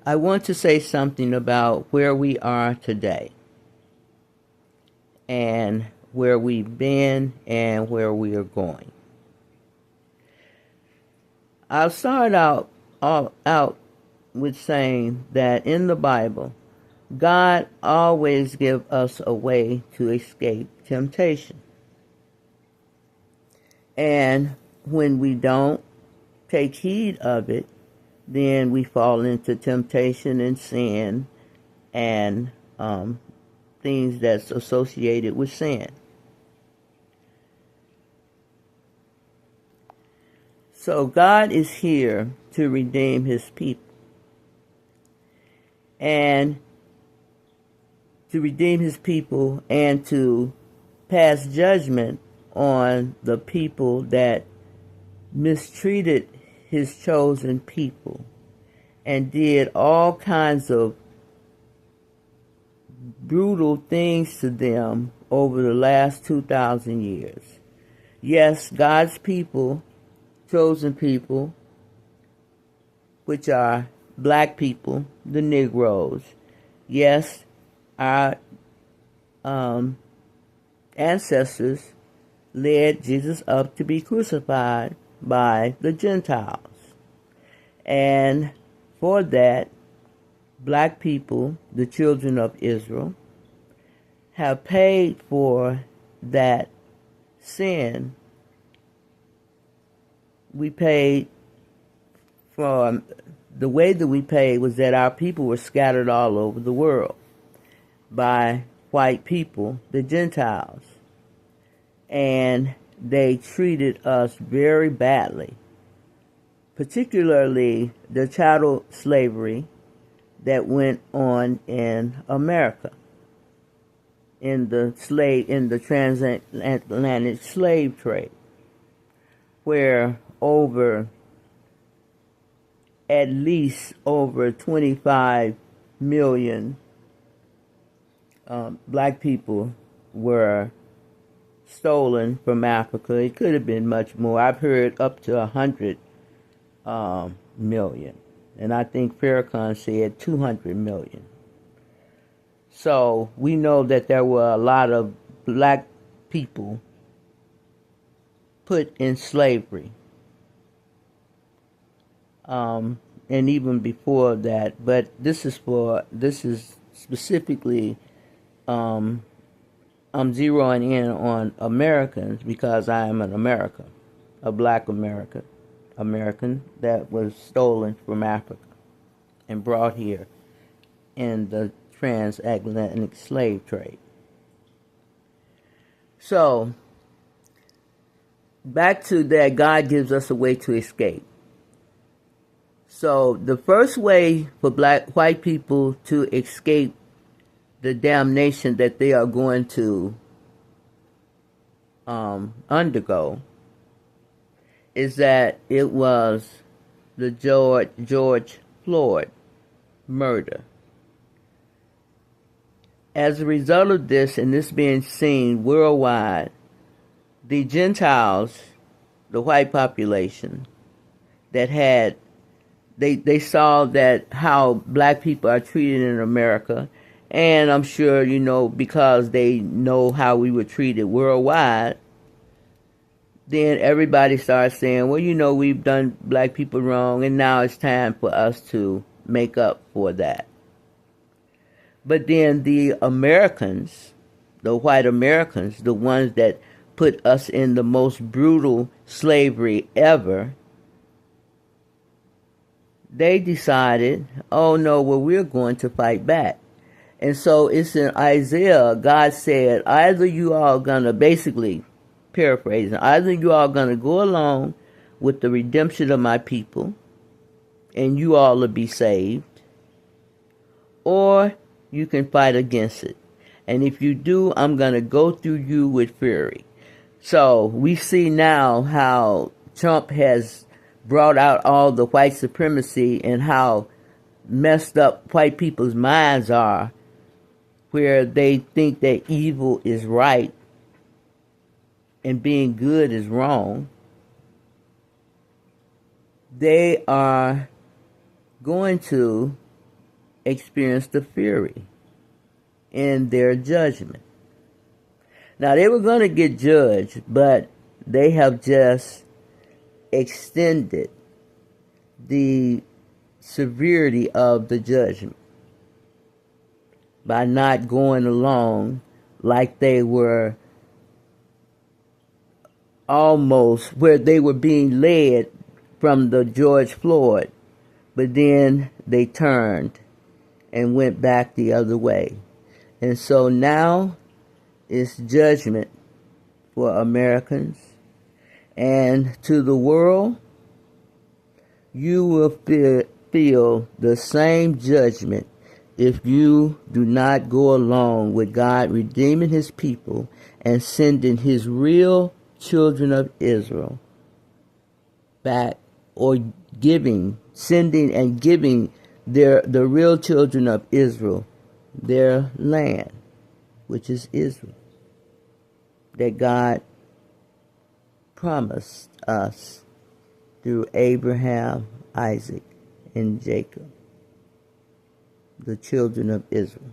I want to say something about where we are today and where we've been and where we are going. I'll start out with saying that in the Bible, God always gives us a way to escape temptation. And when we don't take heed of it, then we fall into temptation and sin and things that's associated with sin. So God is here to redeem his people. And to redeem his people and to pass judgment on the people that mistreated his chosen people and did all kinds of brutal things to them over the last 2,000 years. Yes, God's people, chosen people, which are black people, the Negroes. Yes, our ancestors led Jesus up to be crucified by the Gentiles. And for that, black people, the children of Israel, have paid for that sin. We paid for, the way that we paid was that our people were scattered all over the world by white people, the Gentiles. And they treated us very badly, particularly the chattel slavery that went on in America, in the transatlantic slave trade, where at least over 25 million black people were stolen from Africa. It could have been much more. I've heard up to 100 million. And I think Farrakhan said 200 million. So we know that there were a lot of black people put in slavery. And even before that, but this is specifically, I'm zeroing in on Americans because I am an American, a black American that was stolen from Africa and brought here in the transatlantic slave trade. So, back to that, God gives us a way to escape. So, the first way for white people to escape the damnation that they are going to undergo is that it was the George Floyd murder. As a result of this, and this being seen worldwide, the Gentiles, the white population, that had, they saw that how black people are treated in America, and I'm sure, because they know how we were treated worldwide, then everybody starts saying, well, we've done black people wrong, and now it's time for us to make up for that. But then the Americans, the white Americans, the ones that put us in the most brutal slavery ever, they decided, oh no, we're going to fight back. And so it's in Isaiah, God said, either you all gonna, basically paraphrasing, either you all gonna go along with the redemption of my people and you all will be saved, or you can fight against it. And if you do, I'm gonna go through you with fury. So we see now how Trump has brought out all the white supremacy and how messed up white people's minds are, where they think that evil is right and being good is wrong. They are going to experienced the fury in their judgment. Now, they were going to get judged, but they have just extended the severity of the judgment by not going along like they were almost where they were being led from the George Floyd, but then they turned and went back the other way. And so now it's judgment for Americans, and to the world, you will feel the same judgment if you do not go along with God redeeming his people and sending his real children of Israel back, or sending and giving the real children of Israel their land, which is Israel, that God promised us through Abraham, Isaac, and Jacob, the children of Israel.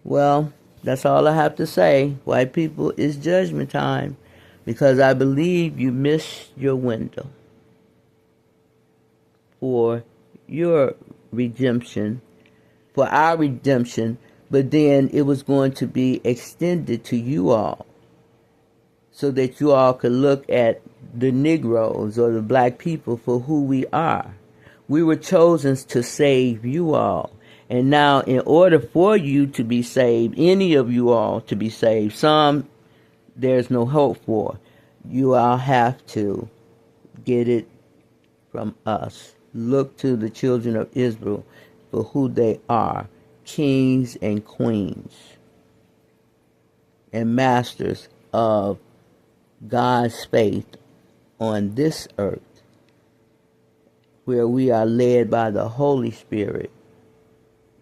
Well, that's all I have to say. White people, it's judgment time, because I believe you missed your window for your redemption, for our redemption, but then it was going to be extended to you all so that you all could look at the Negroes or the black people for who we are. We were chosen to save you all. And now, in order for you to be saved, any of you all to be saved, some there's no hope for, you all have to get it from us. Look to the children of Israel for who they are, kings and queens and masters of God's faith on this earth, where we are led by the Holy Spirit.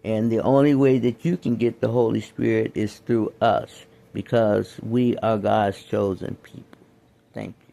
And the only way that you can get the Holy Spirit is through us, because we are God's chosen people. Thank you.